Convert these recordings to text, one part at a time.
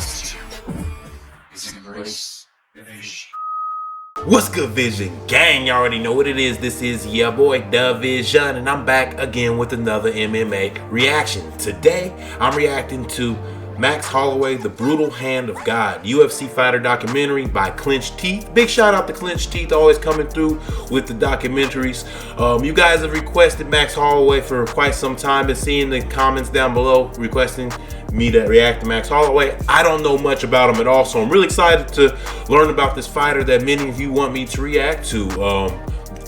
must do is embrace the vision. What's good, Vision Gang? You already know what it is. This is your boy DaVizion, and I'm back again with another MMA reaction. Today, I'm reacting to Max Holloway, The Brutal Hand of God, UFC Fighter Documentary by Clenched Teeth. Big shout out to Clenched Teeth, always coming through with the documentaries. You guys have requested Max Holloway for quite some time. Been seeing the comments down below requesting me to react to Max Holloway. I don't know much about him at all, so I'm really excited to learn about this fighter that many of you want me to react to.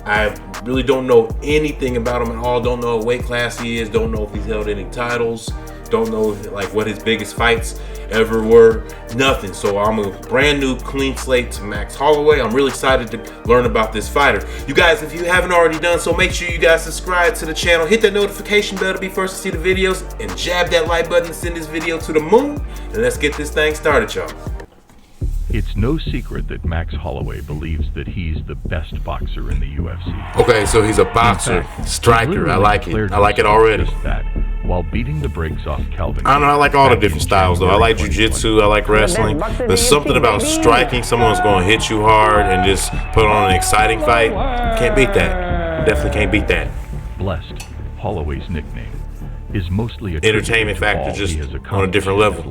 I really don't know anything about him at all. Don't know what weight class he is. Don't know if he's held any titles. Don't know like what his biggest fights ever were. Nothing. So I'm a brand new clean slate to Max Holloway. I'm really excited to learn about this fighter. You guys, if you haven't already done so, make sure you guys subscribe to the channel, hit that notification bell to be first to see the videos, and jab that like button to send this video to the moon. And let's get this thing started, y'all. It's no secret that Max Holloway believes that he's the best boxer in the UFC. Okay, so he's a boxer, fact, striker. I like it. I like it already. That, while beating the brakes off Calvin. I don't know, I like all the different styles though. I like jiu-jitsu, I like wrestling. But something about striking, someone's going to hit you hard and just put on an exciting fight. Can't beat that. Definitely can't beat that. Blessed, Holloway's nickname, is mostly a entertainment factor, just on a different level.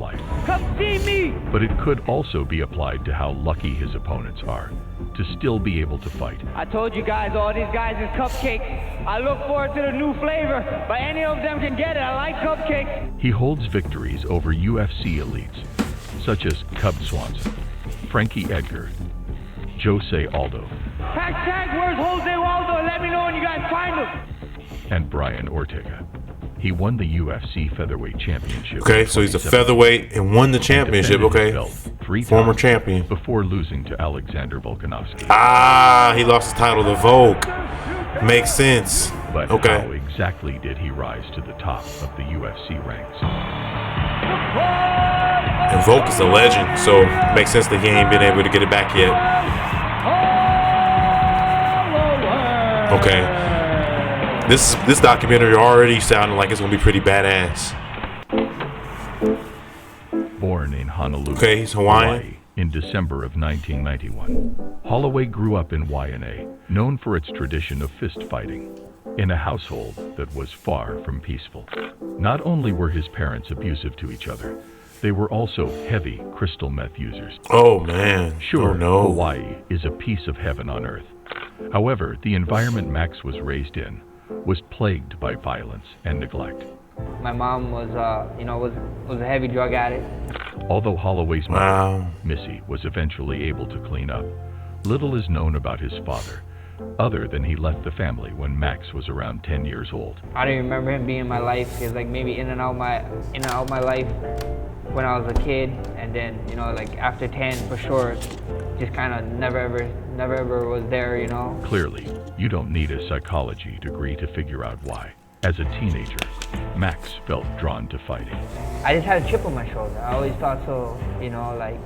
Come see me! But it could also be applied to how lucky his opponents are to still be able to fight. I told you guys, all these guys is cupcakes. I look forward to the new flavor, but any of them can get it. I like cupcakes. He holds victories over UFC elites, such as Cub Swanson, Frankie Edgar, Jose Aldo. Hashtag where's Jose Waldo? Let me know when you guys find him. And Brian Ortega. He won the UFC Featherweight Championship. Okay, so he's a featherweight and won the championship. Okay, former champion. Before losing to Alexander Volkanovski. Ah, he lost the title to Volk. Makes sense. But okay, how exactly did he rise to the top of the UFC ranks? And Volk is a legend, so it makes sense that he ain't been able to get it back yet. Okay. This documentary already sounded like it's gonna be pretty badass. Born in Honolulu, okay, he's Hawaiian. Hawaii, in December of 1991, Holloway grew up in Waianae, known for its tradition of fist fighting, in a household that was far from peaceful. Not only were his parents abusive to each other, they were also heavy crystal meth users. Oh man, sure, oh, no. Hawaii is a piece of heaven on earth. However, the environment Max was raised in was plagued by violence and neglect. My mom was, was a heavy drug addict. Although Holloway's mother, Missy, was eventually able to clean up, little is known about his father, other than he left the family when Max was around 10 years old. I don't even remember him being in my life. He was like maybe in and out my life when I was a kid, and then like after 10 for sure, just kind of never ever was there. Clearly, you don't need a psychology degree to figure out why. As a teenager, Max felt drawn to fighting. I just had a chip on my shoulder. I always thought so, like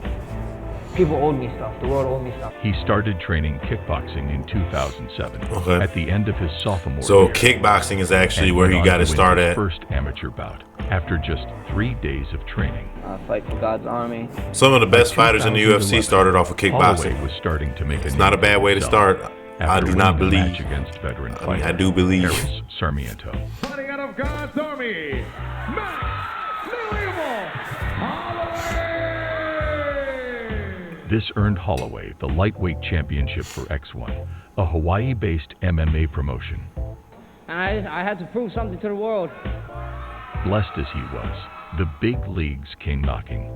people owed me stuff. The world owed me stuff. He started training kickboxing in 2007 at the end of his sophomore year. So kickboxing is actually where he got to start at. First amateur bout after just 3 days of training. Fight for God's army. Some of the best fighters in the UFC started off with kickboxing. Holloway was starting to make it's not a bad way to start. I do not believe. Against veteran fighter, I do believe. Harris Sarmiento. Fighting out of God's army, Max Holloway. This earned Holloway the lightweight championship for X1, a Hawaii-based MMA promotion. And I had to prove something to the world. Blessed as he was, the big leagues came knocking,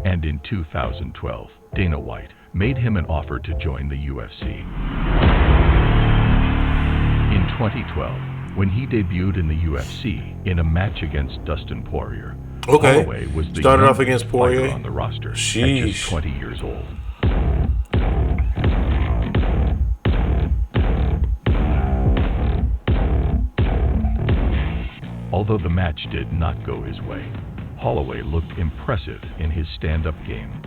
and in 2012, Dana White made him an offer to join the UFC. In 2012, when he debuted in the UFC in a match against Dustin Poirier, Holloway was the started off against Poirier on the roster at Sheesh. just 20 years old. Although the match did not go his way, Holloway looked impressive in his stand-up game,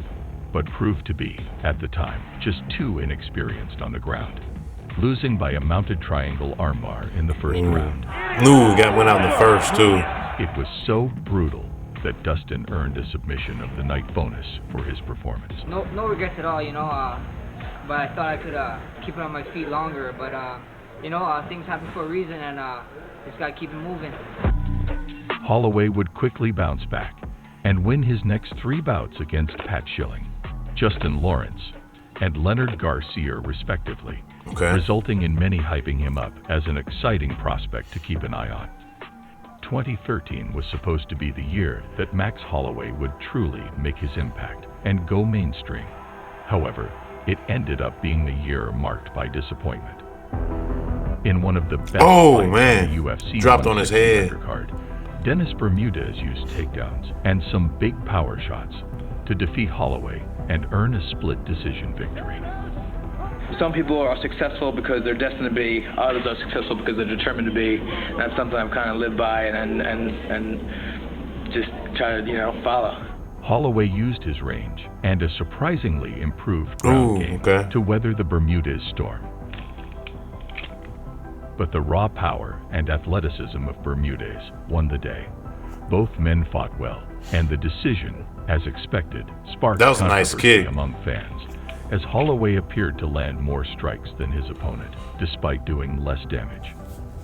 but proved to be, at the time, just too inexperienced on the ground, losing by a mounted triangle armbar in the first round. Went out in the first too. It was so brutal that Dustin earned a submission of the night bonus for his performance. No regrets at all, you know. But I thought I could keep it on my feet longer. But you know, things happen for a reason, and just gotta keep it moving. Holloway would quickly bounce back and win his next 3 bouts against Pat Schilling, Justin Lawrence, and Leonard Garcia respectively, resulting in many hyping him up as an exciting prospect to keep an eye on. 2013 was supposed to be the year that Max Holloway would truly make his impact and go mainstream. However, it ended up being the year marked by disappointment. In one of the best fights in the UFC dropped on his head undercard, Dennis Bermudez used takedowns and some big power shots to defeat Holloway and earn a split decision victory. Some people are successful because they're destined to be, others are successful because they're determined to be. That's something I've kind of lived by and just try to, you know, follow. Holloway used his range and a surprisingly improved ground game to weather the Bermudez storm. But the raw power and athleticism of Bermudez won the day. Both men fought well, and the decision, as expected, sparked controversy among fans, as Holloway appeared to land more strikes than his opponent, despite doing less damage.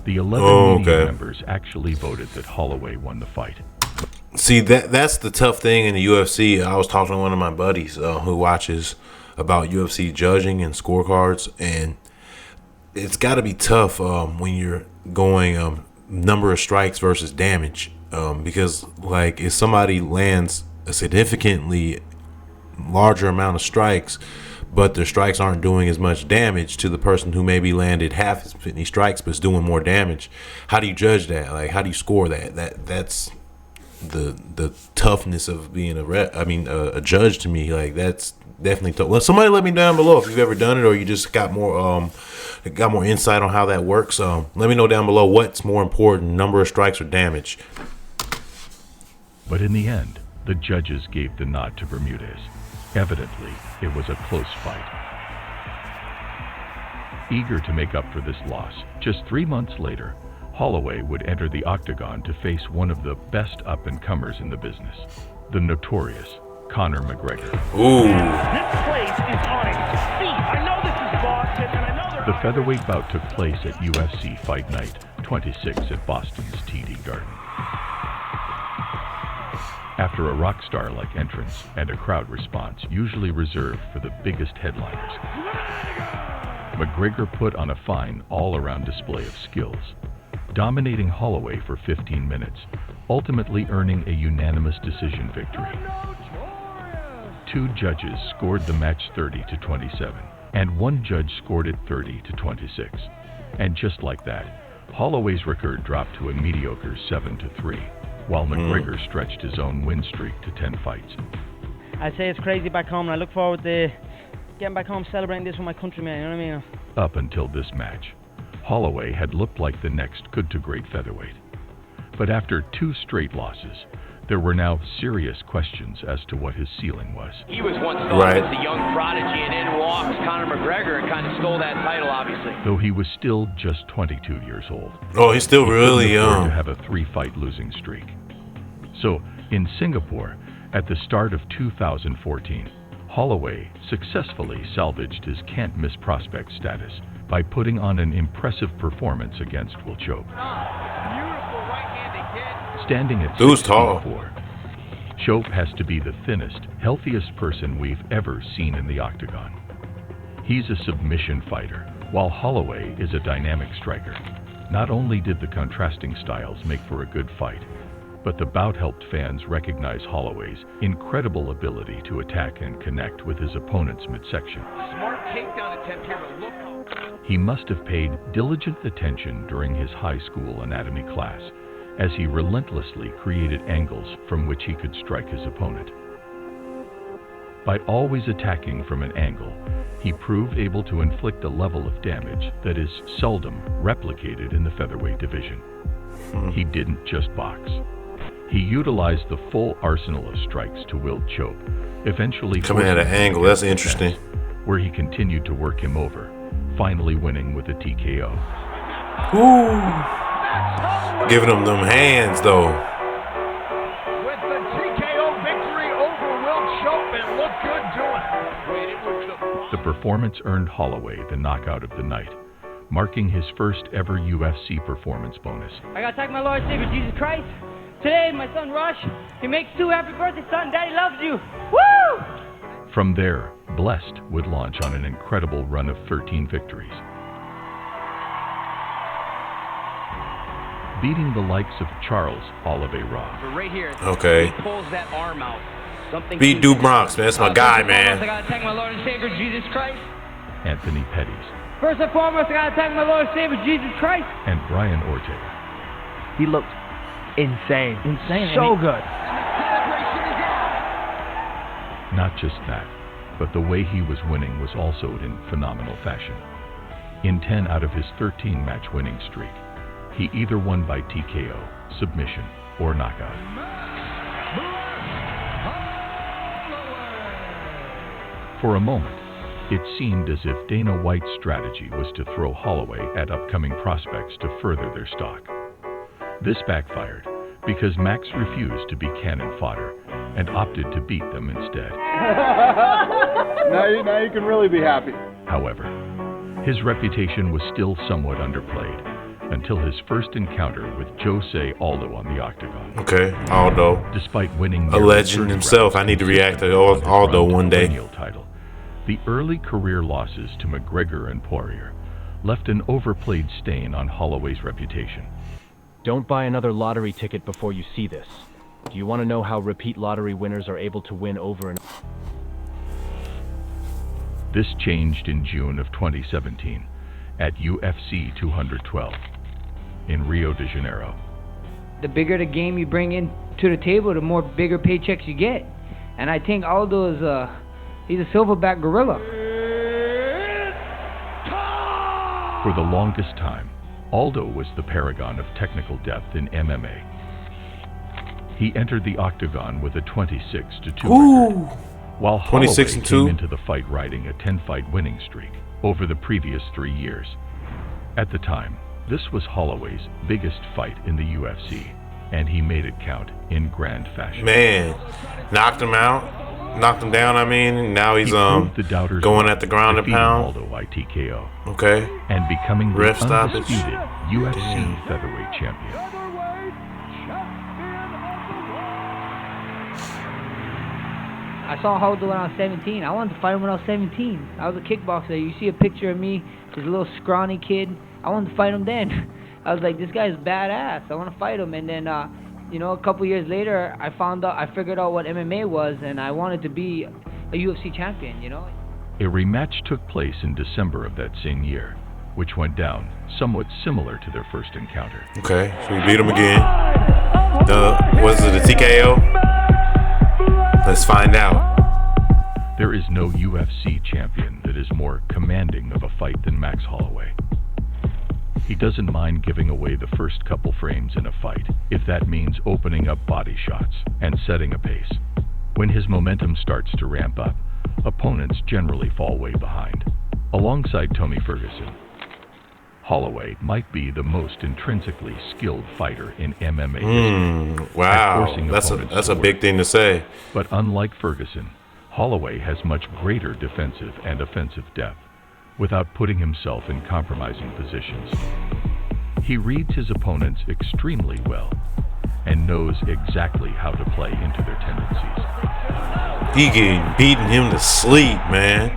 The 11 media members actually voted that Holloway won the fight. See, that's the tough thing in the UFC. I was talking to one of my buddies who watches about UFC judging and scorecards, and it's got to be tough when you're going number of strikes versus damage, because like if somebody lands a significantly larger amount of strikes, but their strikes aren't doing as much damage to the person who maybe landed half as many strikes but is doing more damage, how do you judge that? Like, how do you score that? That's the toughness of being a judge to me. Like, that's definitely tough. Well, somebody let me down below if you've ever done it or you just got more insight on how that works. Let me know down below what's more important, number of strikes or damage. But in the end, the judges gave the nod to Bermudez. Evidently, it was a close fight. Eager to make up for this loss, just 3 months later, Holloway would enter the octagon to face one of the best up-and-comers in the business, the notorious Conor McGregor. This place is on its feet. I know this is Boston, and I know the featherweight bout took place at UFC Fight Night 26 at Boston's TD Garden. After a rock star-like entrance and a crowd response usually reserved for the biggest headliners, McGregor put on a fine all-around display of skills, dominating Holloway for 15 minutes, ultimately earning a unanimous decision victory. 2 judges scored the match 30-27, and 1 judge scored it 30-26. And just like that, Holloway's record dropped to a mediocre 7-3. While McGregor stretched his own win streak to 10 fights. I'd say it's crazy back home, and I look forward to getting back home celebrating this with my countrymen, you know what I mean? Up until this match, Holloway had looked like the next good-to-great featherweight. But after 2 straight losses, there were now serious questions as to what his ceiling was. He was once thought as the young prodigy, and in walks Conor McGregor and kind of stole that title, obviously. Though he was still just 22 years old. Oh, he's still really young. To have a 3-fight losing streak. So, in Singapore, at the start of 2014, Holloway successfully salvaged his can't-miss prospect status by putting on an impressive performance against Will Chope. Standing at 6'4", Chope has to be the thinnest, healthiest person we've ever seen in the octagon. He's a submission fighter, while Holloway is a dynamic striker. Not only did the contrasting styles make for a good fight, but the bout helped fans recognize Holloway's incredible ability to attack and connect with his opponent's midsection. Smart takedown attempt here, but look. He must have paid diligent attention during his high school anatomy class, as he relentlessly created angles from which he could strike his opponent. By always attacking from an angle, he proved able to inflict a level of damage that is seldom replicated in the featherweight division. He didn't just box. He utilized the full arsenal of strikes to wield Chope, eventually coming at an angle. That's interesting. Where he continued to work him over, finally winning with a TKO. Ooh. Giving him them hands, though. choke and look good doing it. The performance earned Holloway the knockout of the night, marking his first ever UFC performance bonus. I gotta thank my Lord and Savior Jesus Christ. Today, my son Rush, he makes 2 happy birthday, son. Daddy loves you. Woo! From there, Blessed would launch on an incredible run of 13 victories, beating the likes of Charles Oliveira. But right here, Okay. he pulls that arm out. Something Beat Duke Bronx, man. That's my guy, I man. gotta thank my Lord and Savior Jesus Christ. Anthony Pettis, First and foremost, I gotta thank my Lord and Savior Jesus Christ. and Brian Ortega. He looked insane. Insane. So good. Not just that, but the way he was winning was also in phenomenal fashion. In 10 out of his 13-match winning streak, he either won by TKO, submission, or knockout. For a moment, it seemed as if Dana White's strategy was to throw Holloway at upcoming prospects to further their stock. This backfired because Max refused to be cannon fodder and opted to beat them instead. Now you can really be happy. However, his reputation was still somewhat underplayed until his first encounter with Jose Aldo on the octagon. Okay, Aldo. Despite winning A nearly legend 30 himself. rounds I need to react to consistently on Aldo his run one to the day. perennial title, the early career losses to McGregor and Poirier left an overplayed stain on Holloway's reputation. Don't buy another lottery ticket before you see this. Do you want to know how repeat lottery winners are able to win over and over? This changed in June of 2017 at UFC 212 in Rio de Janeiro. The bigger the game you bring in to the table, the more bigger paychecks you get. And I think Aldo is he's a silverback gorilla. For the longest time, Aldo was the paragon of technical depth in MMA. He entered the octagon with a 26-2 record, while Holloway 26-2? came into the fight riding a 10-fight winning streak over the previous 3 years. At the time, this was Holloway's biggest fight in the UFC, and he made it count in grand fashion. Man, knocked him out, knocked him down. I mean, now he's He proved the doubters going wrong, at the ground and defeating pound. Aldo by TKO, Okay, and becoming the Ref stoppage. undisputed UFC Damn. featherweight champion. I saw Aldo when I was 17. I wanted to fight him when I was 17. I was a kickboxer. You see a picture of me, this little scrawny kid. I wanted to fight him then. I was like, this guy's badass. I want to fight him. And then, a couple years later, I figured out what MMA was, and I wanted to be a UFC champion, A rematch took place in December of that same year, which went down somewhat similar to their first encounter. okay. So we beat him again. Was it a TKO? Let's find out. There is no UFC champion that is more commanding of a fight than Max Holloway. He doesn't mind giving away the first couple frames in a fight, if that means opening up body shots and setting a pace. When his momentum starts to ramp up, opponents generally fall way behind. Alongside Tony Ferguson, Holloway might be the most intrinsically skilled fighter in MMA history. Wow, forcing that's opponents a to big work. thing to say. But unlike Ferguson, Holloway has much greater defensive and offensive depth without putting himself in compromising positions. He reads his opponents extremely well and knows exactly how to play into their tendencies. He getting beating him to sleep, man.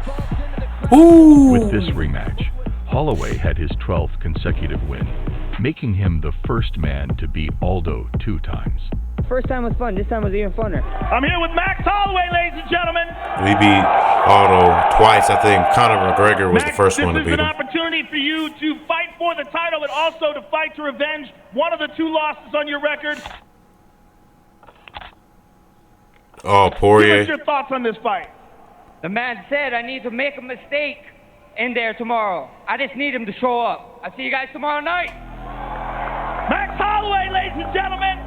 Ooh. With this rematch, Holloway had his 12th consecutive win, making him the first man to beat Aldo 2 times. First time was fun. This time was even funner. I'm here with Max Holloway, ladies and gentlemen. We beat Aldo twice. I think Conor McGregor was Max, the first one to this beat is an him. opportunity for you to fight for the title and also to fight to revenge one of the 2 losses on your record. Oh, What's Poirier. your thoughts on this fight? The man said I need to make a mistake in there tomorrow. I just need him to show up. I'll see you guys tomorrow night. Max Holloway, ladies and gentlemen.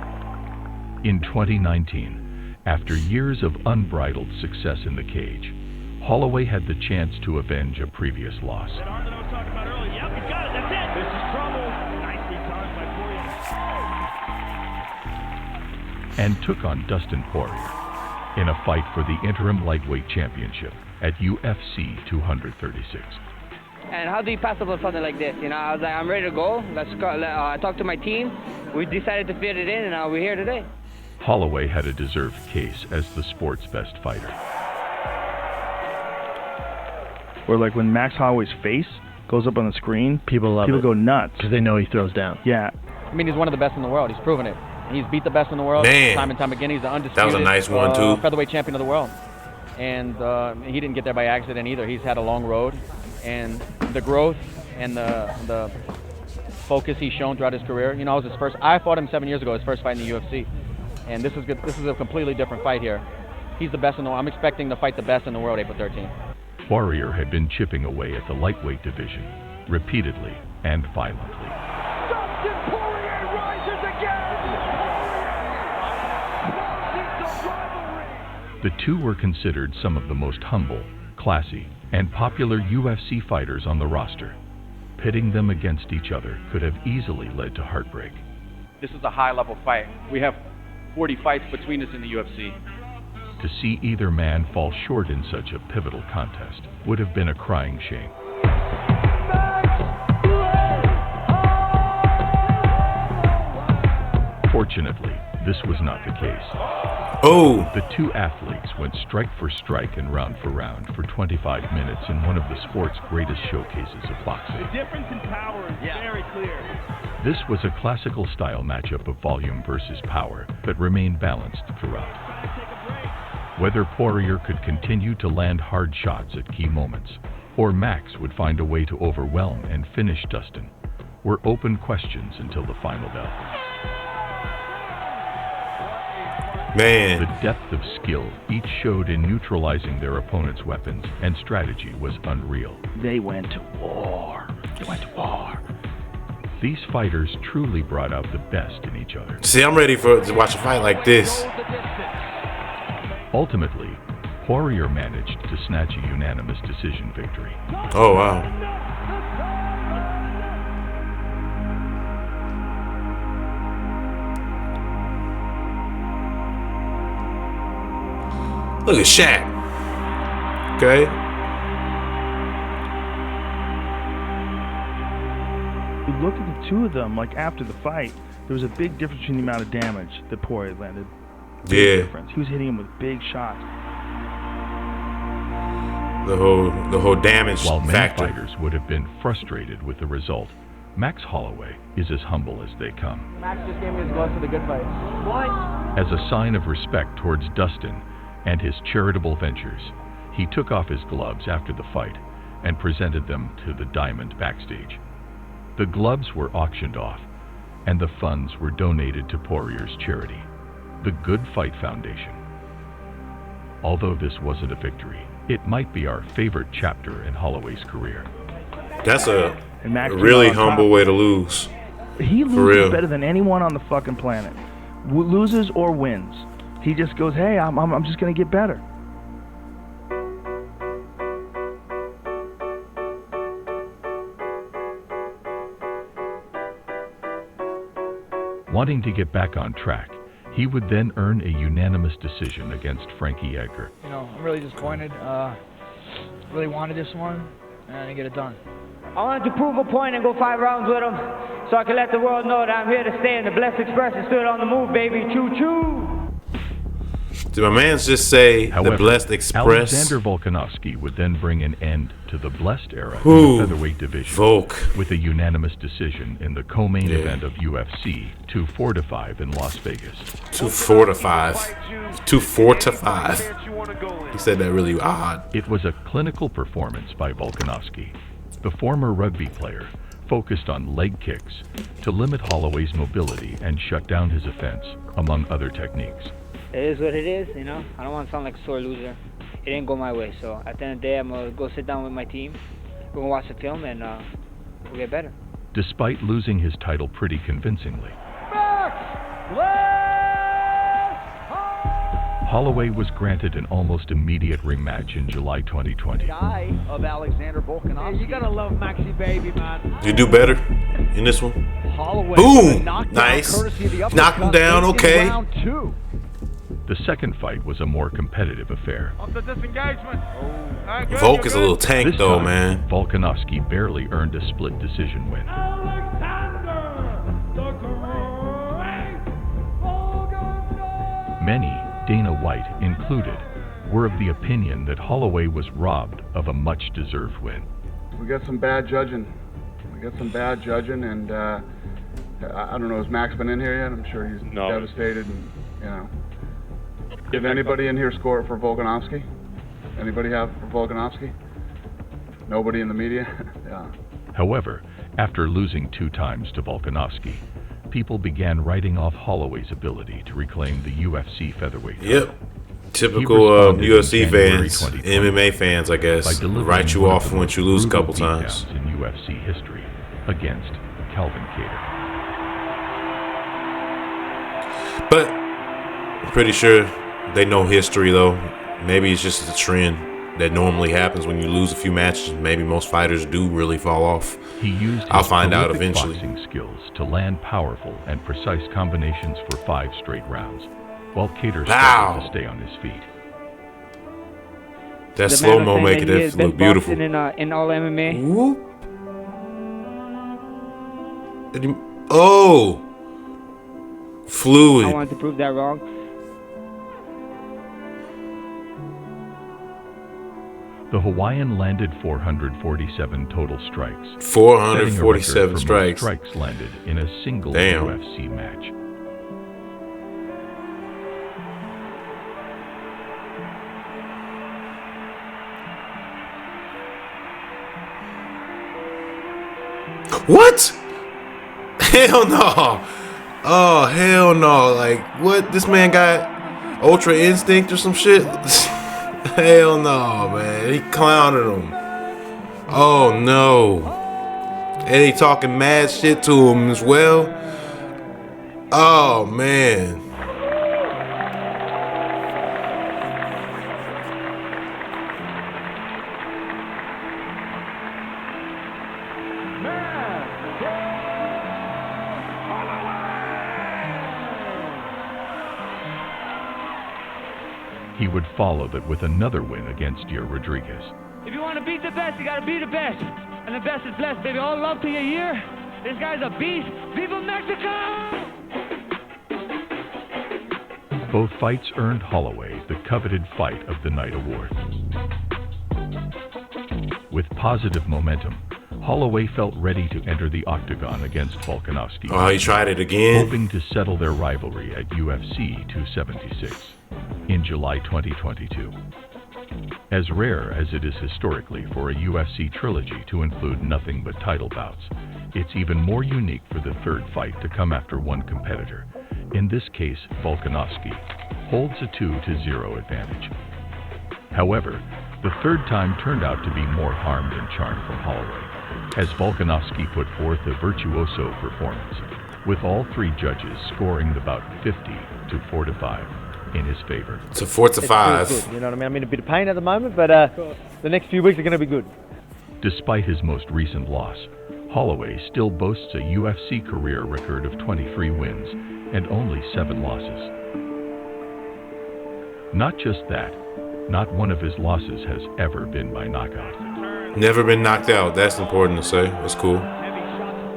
In 2019, after years of unbridled success in the cage, Holloway had the chance to avenge a previous loss. That arm that I was talking about earlier. Yep, he's got it. That's it. This is trouble. Nicely timed by Poirier. And took on Dustin Poirier, in a fight for the interim lightweight championship at UFC 236. And how do you pass up on something like this? You know, I was like, I'm ready to go. Let's go. I talked to my team. We decided to fit it in, and we're here today. Holloway had a deserved case as the sport's best fighter. Where like when Max Holloway's face goes up on the screen, People go nuts. because they know he throws down. Yeah. I mean, he's one of the best in the world. He's proven it. He's beat the best in the world time and time again. He's the undisputed That was a nice one, too. featherweight champion of the world. And he didn't get there by accident either. He's had a long road. And the growth and the focus he's shown throughout his career. You know, I fought him 7 years ago, his first fight in the UFC. And this is good. This is a completely different fight here. He's the best in the world. I'm expecting to fight the best in the world April 13th. Poirier had been chipping away at the lightweight division, repeatedly and violently. Dustin Poirier rises again! The two were considered some of the most humble, classy, and popular UFC fighters on the roster. Pitting them against each other could have easily led to heartbreak. This is a high-level fight. We have 40 fights between us in the UFC. To see either man fall short in such a pivotal contest would have been a crying shame. Fortunately, this was not the case. Oh! The two athletes went strike for strike and round for round for 25 minutes in one of the sport's greatest showcases of boxing. The difference in power is very clear. This was a classical style matchup of volume versus power that remained balanced throughout. Whether Poirier could continue to land hard shots at key moments, or Max would find a way to overwhelm and finish Dustin, were open questions until the final bell. Man. The depth of skill each showed in neutralizing their opponent's weapons and strategy was unreal. They went to war. These fighters truly brought out the best in each other. See, I'm ready to watch a fight like this. Ultimately, Poirier managed to snatch a unanimous decision victory. Oh, wow. Look at Shaq. Okay. You look at the two of them, like after the fight, there was a big difference between the amount of damage that Poirier landed. Big difference. He was hitting him with big shots. The whole damage While many factor. fighters would have been frustrated with the result, Max Holloway is as humble as they come. Max just gave me his gloves for the good fight. What? As a sign of respect towards Dustin and his charitable ventures, he took off his gloves after the fight and presented them to the Diamond backstage. The gloves were auctioned off, and the funds were donated to Poirier's charity, the Good Fight Foundation. Although this wasn't a victory, it might be our favorite chapter in Holloway's career. That's a really humble way to lose. He loses better than anyone on the fucking planet. Loses or wins. He just goes, hey, I'm just going to get better. Wanting to get back on track, he would then earn a unanimous decision against Frankie Edgar. You know, I'm really disappointed. Really wanted this one, and I didn't get it done. I wanted to prove a point and go 5 rounds with him so I can let the world know that I'm here to stay and the Blessed Express is still on the move, baby. Choo-choo! Did my man's just say However, the Blessed Express? Alexander Volkanovski would then bring an end to the Blessed era in the featherweight division with a unanimous decision in the co-main event of UFC 245 in Las Vegas. 245. 245. He said that really odd. It was a clinical performance by Volkanovski. The former rugby player focused on leg kicks to limit Holloway's mobility and shut down his offense, among other techniques. It is what it is, you know. I don't want to sound like a sore loser. It didn't go my way, so at the end of the day, I'm going to go sit down with my team. We're going to watch the film, and we'll get better. Despite losing his title pretty convincingly, Holloway was granted an almost immediate rematch in July 2020. Guy of Alexander Volkanovski. Hey, you gotta love Maxie, baby, man. Did you do better in this one? Holloway. Boom! Nice. Knocked him down, okay. Round 2. The second fight was a more competitive affair. Of the disengagement. Volk is a little tank This though, time, man. Volkanovski barely earned a split decision win. Many, Dana White included, were of the opinion that Holloway was robbed of a much-deserved win. We got some bad judging. And I don't know, has Max been in here yet? I'm sure he's devastated. And, you know, did anybody in here score for Volkanovski? Anybody have for Volkanovski? Nobody in the media? Yeah. However, after losing 2 times to Volkanovski, people began writing off Holloway's ability to reclaim the UFC featherweight title. Yep. Typical UFC fans, MMA fans, I guess, write you off once you lose a couple times. In UFC history against Calvin Kattar. But I'm pretty sure they know history though. Maybe it's just a trend that normally happens when you lose a few matches. Maybe most fighters do really fall off. He used I'll his find out prolific eventually. boxing skills to land powerful and precise combinations for 5 straight rounds, while Kattar struggled to stay on his feet. That The slow man mo was saying making that he it has been look beautiful. boxing in all MMA. Whoop. Oh, fluid. I wanted to prove that wrong. The Hawaiian landed 447 total strikes. 447 setting a record for most strikes. Strikes landed in a single Damn. UFC match. What? Hell no. Oh, hell no. Like, what? This man got Ultra Instinct or some shit? Hell no, man. He clowning him. Oh, no. And he talking mad shit to him as well. Oh, man. He would follow that with another win against Yair Rodriguez. If you want to beat the best, you got to be the best. And the best is blessed, baby. All love to Yair. This guy's a beast. Viva Mexico! Both fights earned Holloway the coveted Fight of the Night award. With positive momentum, Holloway felt ready to enter the octagon against Volkanovski. Oh, he tried it again? Hoping to settle their rivalry at UFC 276 in July 2022. As rare as it is historically for a UFC trilogy to include nothing but title bouts, it's even more unique for the third fight to come after one competitor. In this case, Volkanovski holds a 2-0 advantage. However, the third time turned out to be more harm than charm for Holloway, as Volkanovski put forth a virtuoso performance, with all 3 judges scoring the bout 50 to 4-5 in his favor. It's a 4-5. Good, you know what I mean? I'm in a bit of pain at the moment, but the next few weeks are going to be good. Despite his most recent loss, Holloway still boasts a UFC career record of 23 wins and only 7 losses. Not just that, not one of his losses has ever been by knockout. Never been knocked out. That's important to say. That's cool.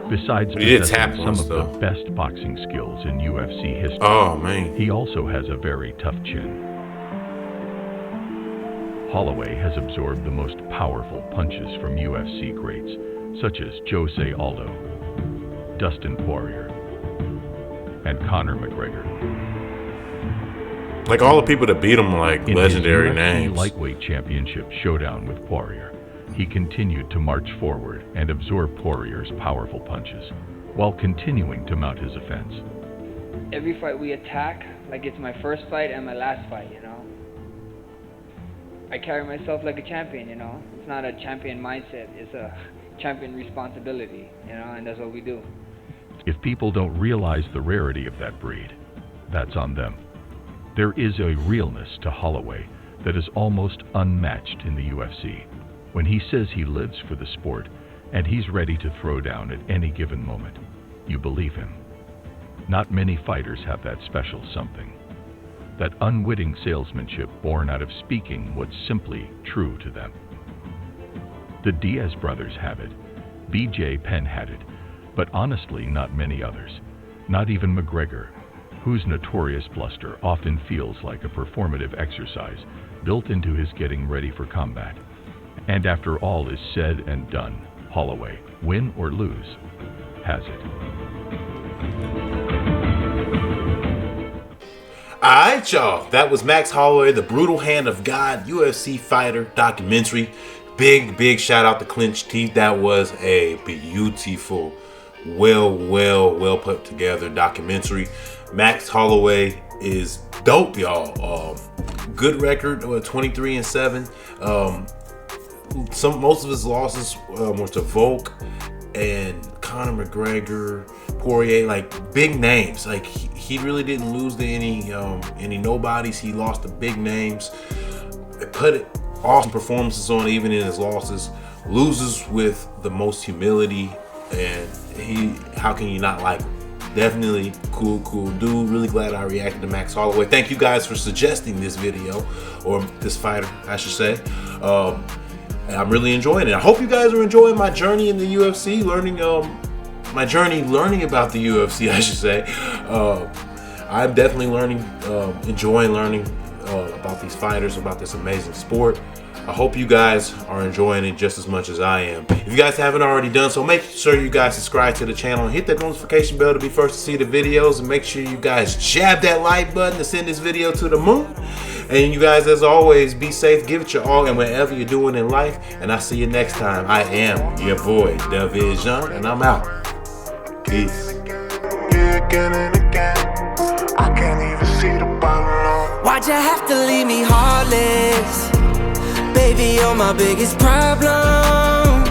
Besides But he did possessing tap some once, of though. the best boxing skills in UFC history, Oh, man. he also has a very tough chin. Holloway has absorbed the most powerful punches from UFC greats, such as Jose Aldo, Dustin Poirier, and Conor McGregor. Like all the people that beat him, like In legendary his UFC names. lightweight championship showdown with Poirier, he continued to march forward and absorb Poirier's powerful punches, while continuing to mount his offense. Every fight we attack, like it's my first fight and my last fight, you know. I carry myself like a champion, you know. It's not a champion mindset, it's a champion responsibility, you know, and that's what we do. If people don't realize the rarity of that breed, that's on them. There is a realness to Holloway that is almost unmatched in the UFC. When he says he lives for the sport and he's ready to throw down at any given moment, you believe him. Not many fighters have that special something. that unwitting salesmanship born out of speaking what's simply true to them. The Diaz brothers have it, BJ Penn had it, but honestly not many others, not even McGregor, whose notorious bluster often feels like a performative exercise built into his getting ready for combat. And after all is said and done, Holloway, win or lose, has it. Alright, y'all. That was Max Holloway, The Brutal Hand of God, UFC Fighter Documentary. Big shout out to Clenched Teeth. That was a beautiful, well put together documentary. Max Holloway is dope, y'all. Good record, 23-7. Most of his losses were to Volk and Conor McGregor, Poirier, like big names. Like he really didn't lose to any nobodies. He lost to big names. Put awesome performances on even in his losses. Loses with the most humility, and how can you not like him? Definitely cool dude. Really glad I reacted to Max Holloway. Thank you guys for suggesting this video, or this fighter I should say. And I'm really enjoying it. I hope you guys are enjoying my journey in the UFC, learning about the UFC, I should say. I'm definitely enjoying learning about these fighters, about this amazing sport. I hope you guys are enjoying it just as much as I am. If you guys haven't already done so, make sure you guys subscribe to the channel and hit that notification bell to be first to see the videos. And make sure you guys jab that like button to send this video to the moon. And you guys, as always, be safe, give it your all, and whatever you're doing in life. And I'll see you next time. I am your boy, DaVizion, and I'm out. Peace. Why'd you have to leave me heartless? Baby, you're my biggest problem.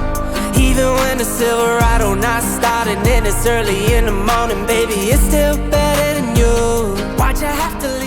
Even when the Silverado not starting and it's early in the morning, baby, it's still better than you. Why'd you have to leave